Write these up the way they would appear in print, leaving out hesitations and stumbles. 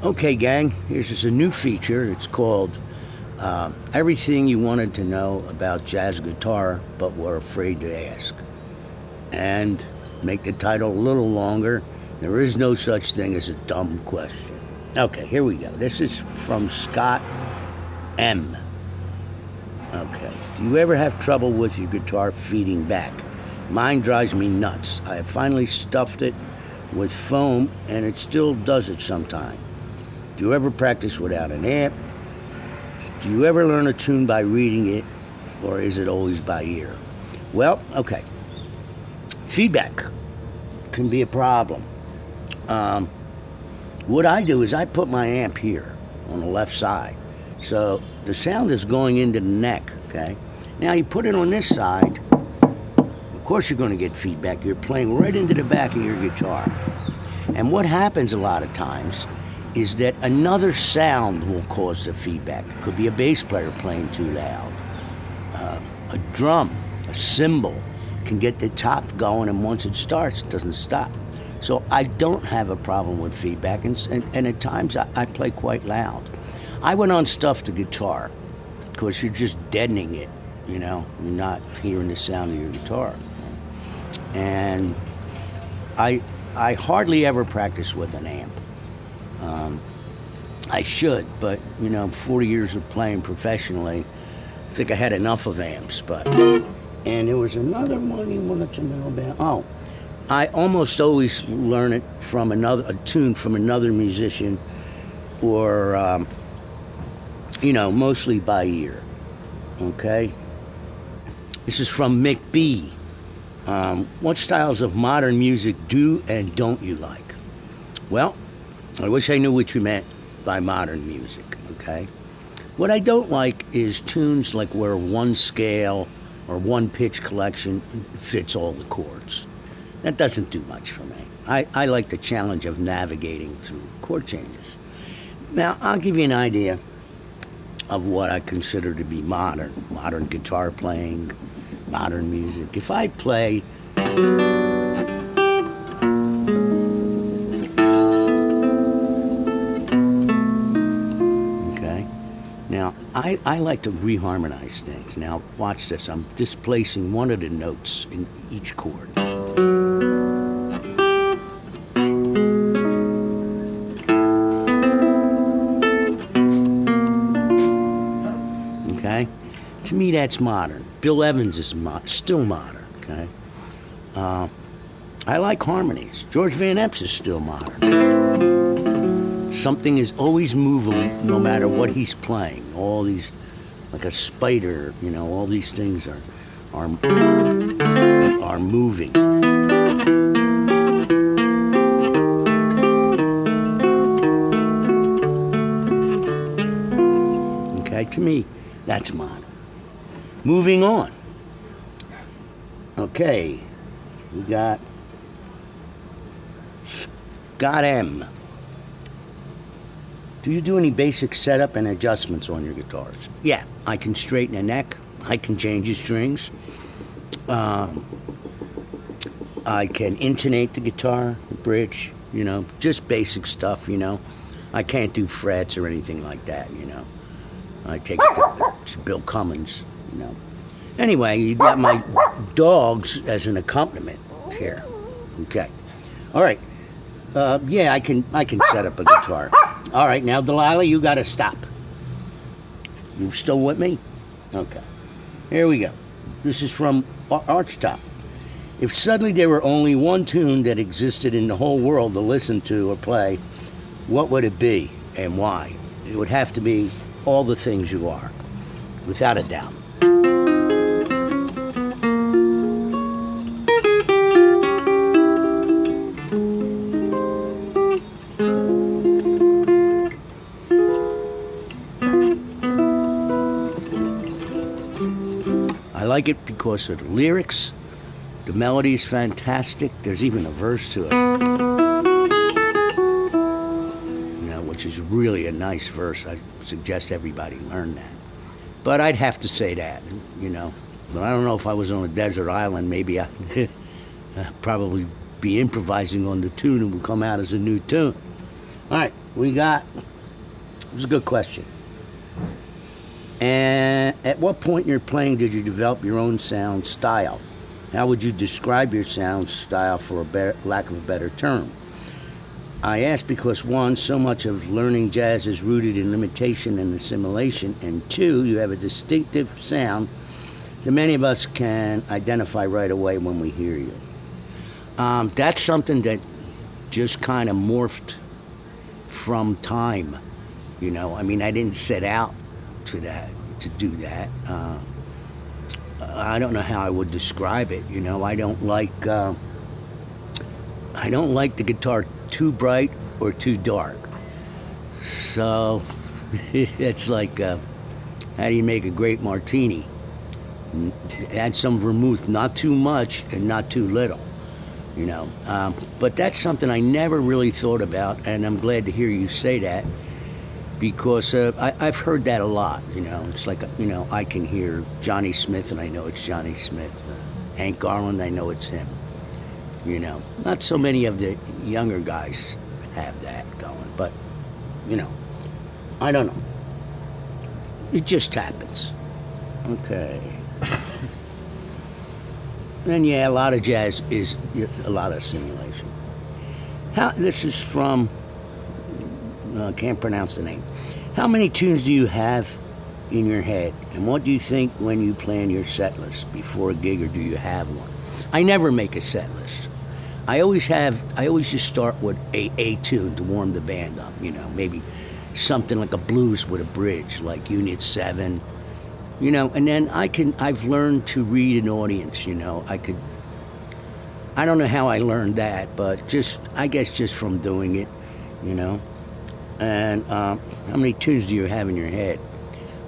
Okay, gang, here's just a new feature. It's called Everything You Wanted to Know About Jazz Guitar But Were Afraid to Ask. And make the title a little longer. There is no such thing as a dumb question. Okay, here we go. This is from Scott M. Okay. Do you ever have trouble with your guitar feeding back? Mine drives me nuts. I have finally stuffed it with foam, and it still does it sometimes. Do you ever practice without an amp? Do you ever learn a tune by reading it, or is it always by ear? Well, okay. Feedback can be a problem. What I do is I put my amp here on the left side. So the sound is going into the neck, okay? Now you put it on this side, of course you're going to get feedback. You're playing right into the back of your guitar. And what happens a lot of times is that another sound will cause the feedback. It could be a bass player playing too loud. A drum, a cymbal can get the top going, and once it starts, it doesn't stop. So I don't have a problem with feedback, and at times I play quite loud. I would unstuff the guitar because you're just deadening it, you know. You're not hearing the sound of your guitar. And I hardly ever practice with an amp. I should, but, you know, 40 years of playing professionally, I think I had enough of amps. And there was another one you wanted to know about. Oh, I almost always learn it from a tune from another musician, or you know, mostly by ear. Okay. This is from Mick B. What styles of modern music do and don't you like? Well, I wish I knew what you meant by modern music. Okay. What I don't like is tunes like where one scale or one pitch collection fits all the chords. That doesn't do much for me. I like the challenge of navigating through chord changes. Now, I'll give you an idea of what I consider to be modern guitar playing, modern music. If I play now, I like to reharmonize things. Now, watch this. I'm displacing one of the notes in each chord. Okay? To me, that's modern. Bill Evans is still modern, okay? I like harmonies. George Van Epps is still modern. Something is always moving no matter what he's playing. All these, like a spider, you know, all these things are moving. Okay, to me, that's modern. Moving on. Okay, we got Scott M. Do you do any basic setup and adjustments on your guitars? Yeah, I can straighten the neck. I can change the strings. I can intonate the guitar, the bridge, you know, just basic stuff, you know. I can't do frets or anything like that, you know. I take it to Bill Cummins, you know. Anyway, you got my dogs as an accompaniment here. Okay. All right. Yeah, I can set up a guitar. All right, now, Delilah, you got to stop. You still with me? Okay. Here we go. This is from Archtop. If suddenly there were only one tune that existed in the whole world to listen to or play, what would it be and why? It would have to be All the Things You Are, without a doubt. I like it because of the lyrics. The melody is fantastic. There's even a verse to it, you know, which is really a nice verse. I suggest everybody learn that. But I'd have to say that, you know. But I don't know if I was on a desert island, maybe I'd probably be improvising on the tune and would come out as a new tune. All right, We got. It was a good question. And at what point in your playing did you develop your own sound style? How would you describe your sound style, for a lack of a better term? I ask because, one, so much of learning jazz is rooted in imitation and assimilation, and two, you have a distinctive sound that many of us can identify right away when we hear you. That's something that just kind of morphed from time. You know, I mean, I didn't set out to do that. I don't know how I would describe it. You know, I don't like the guitar too bright or too dark. So it's like, how do you make a great martini? Add some vermouth, not too much and not too little. You know, but that's something I never really thought about, and I'm glad to hear you say that, because I've heard that a lot. You know, it's like, you know, I can hear Johnny Smith and I know it's Johnny Smith. Hank Garland, I know it's him. You know, not so many of the younger guys have that going, but, you know, I don't know. It just happens. Okay. And yeah, a lot of jazz is a lot of simulation. This is from, can't pronounce the name. How many tunes do you have in your head? And what do you think when you plan your set list before a gig, or do you have one? I never make a set list. I always just start with a tune to warm the band up, you know, maybe something like a blues with a bridge, like Unit 7. You know, and then I've learned to read an audience, you know. I don't know how I learned that, but I guess just from doing it, you know. And how many tunes do you have in your head?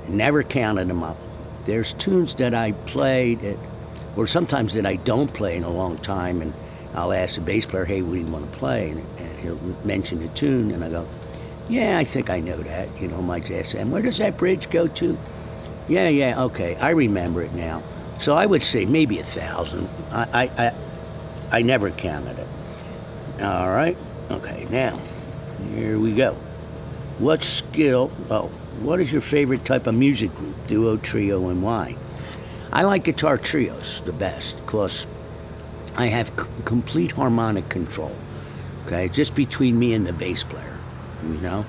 Never counted them up. There's tunes that I played, or sometimes that I don't play in a long time, and I'll ask the bass player, hey, what do you want to play? And he'll mention the tune, and I go, yeah, I think I know that. You know, Mike's asking, where does that bridge go to? Yeah, okay, I remember it now. So I would say maybe 1,000. I never counted it. All right, okay, now, here we go. What is your favorite type of music group, duo, trio, and why? I like guitar trios the best, because I have complete harmonic control, okay, just between me and the bass player, you know?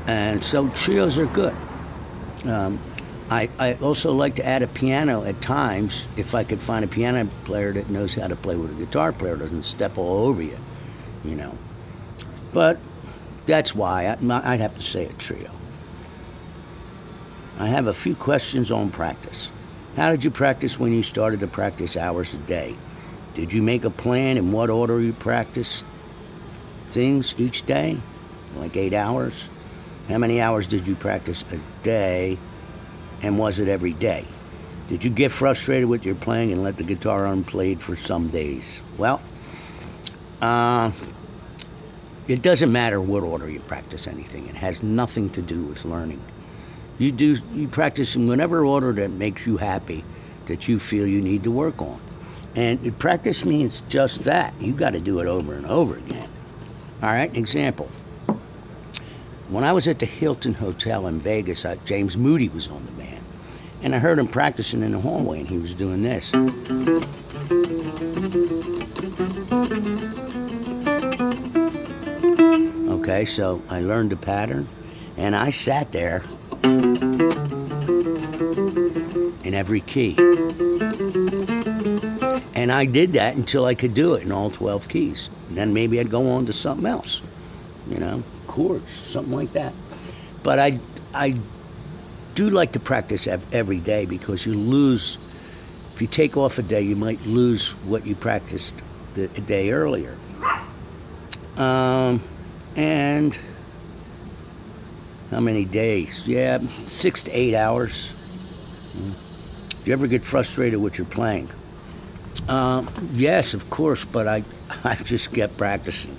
And so trios are good. I also like to add a piano at times, if I could find a piano player that knows how to play with a guitar player, doesn't step all over you, you know. But that's why I'd have to say a trio. I have a few questions on practice. How did you practice when you started to practice hours a day? Did you make a plan in what order you practiced things each day? Like 8 hours? How many hours did you practice a day? And was it every day? Did you get frustrated with your playing and let the guitar unplayed for some days? Well, it doesn't matter what order you practice anything. It has nothing to do with learning. You practice in whatever order that makes you happy, that you feel you need to work on. And practice means just that. You got to do it over and over again. All right, example. When I was at the Hilton Hotel in Vegas, James Moody was on the band. And I heard him practicing in the hallway, and he was doing this. Okay, so I learned the pattern, and I sat there in every key. And I did that until I could do it in all 12 keys. And then maybe I'd go on to something else, you know, chords, something like that. But I do like to practice every day, because you lose, if you take off a day, you might lose what you practiced the day earlier. And how many days? Yeah, 6 to 8 hours. Do you ever get frustrated with your playing? Yes, of course, but I just kept practicing,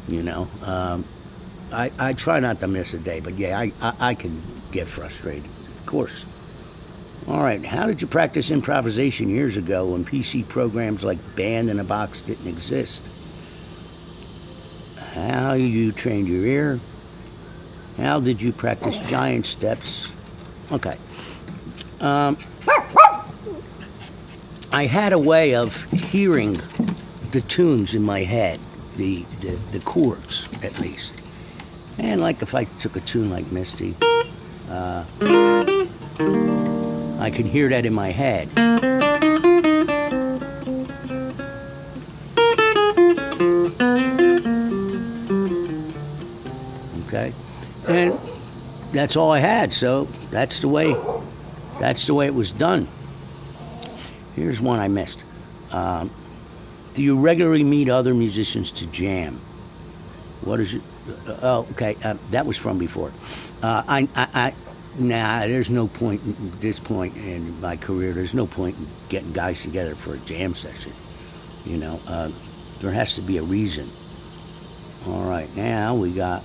you know. I try not to miss a day, but yeah, I can get frustrated, of course. All right, how did you practice improvisation years ago when PC programs like Band in a Box didn't exist? How you trained your ear, How did you practice giant steps? Okay. I had a way of hearing the tunes in my head, the chords at least. And like if I took a tune like Misty, I could hear that in my head. Okay, and that's all I had. So that's the way it was done. Here's one I missed. Do you regularly meet other musicians to jam? What is it? Oh, okay. That was from before. Nah, there's no point at this point in my career. There's no point in getting guys together for a jam session. You know, there has to be a reason. All right, now we got.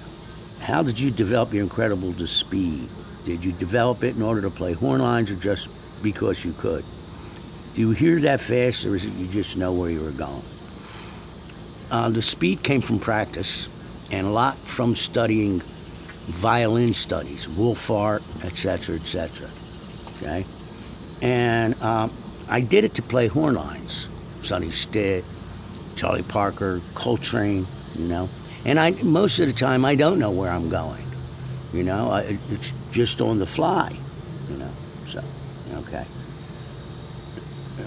How did you develop your incredible speed? Did you develop it in order to play horn lines, or just because you could? Do you hear that fast, or is it you just know where you were going? The speed came from practice, and a lot from studying violin studies, Wolfart, etc., etc. Okay, and I did it to play horn lines, Sonny Stitt, Charlie Parker, Coltrane, you know. And most of the time I don't know where I'm going, you know. It's just on the fly, you know. So, okay.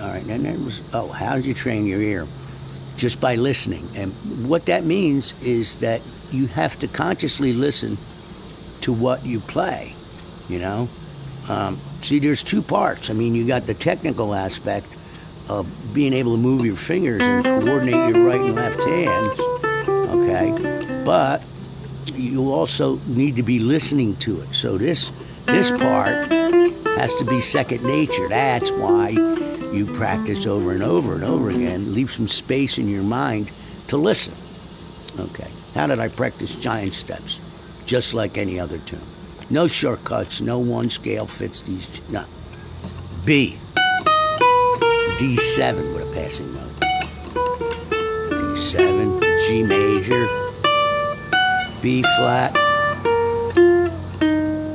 All right, and then how did you train your ear? Just by listening. And what that means is that you have to consciously listen to what you play, you know. See, there's two parts. I mean, you got the technical aspect of being able to move your fingers and coordinate your right and left hands, okay? But you also need to be listening to it. So this part has to be second nature. That's why you practice over and over and over again. Leave some space in your mind to listen. Okay. How did I practice giant steps? Just like any other tune. No shortcuts. No one scale fits these. No. B. D7 with a passing note. D7. G major. B flat.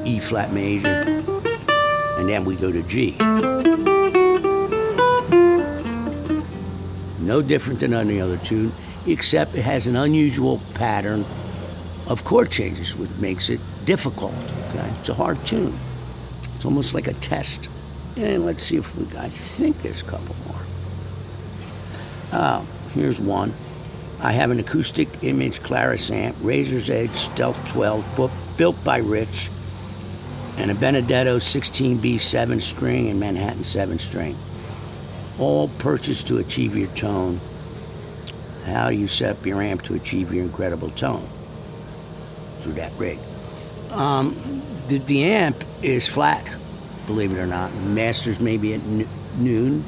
E flat major. And then we go to G. No different than any other tune, except it has an unusual pattern of chord changes, which makes it difficult. Okay? It's a hard tune. It's almost like a test. And let's see if I think there's a couple more. Here's one. I have an acoustic image Claris amp, Razor's Edge Stealth 12, built by Rich, and a Benedetto 16B 7-string and Manhattan 7-string. All purchased to achieve your tone. How you set up your amp to achieve your incredible tone through that rig. The amp is flat, believe it or not. Masters maybe at noon.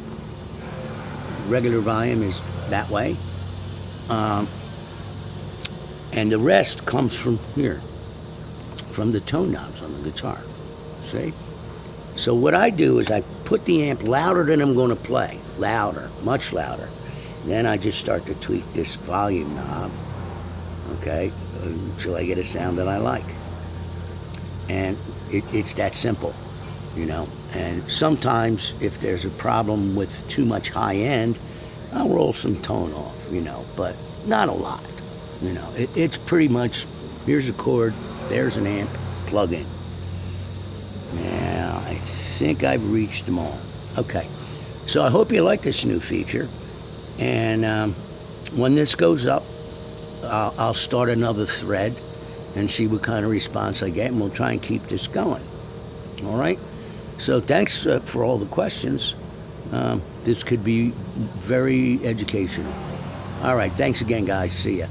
Regular volume is that way. And the rest comes from here, from the tone knobs on the guitar. See? So what I do is I put the amp louder than I'm going to play. Louder, much louder. Then I just start to tweak this volume knob, okay, until I get a sound that I like. And it's that simple, you know. And sometimes if there's a problem with too much high end, I'll roll some tone off, you know, but not a lot. You know, it's pretty much, here's a chord, there's an amp, plug in. Now, I think I've reached them all. Okay, so I hope you like this new feature. And when this goes up, I'll start another thread and see what kind of response I get, and we'll try and keep this going. All right? So thanks for all the questions. This could be very educational. All right, thanks again, guys. See ya.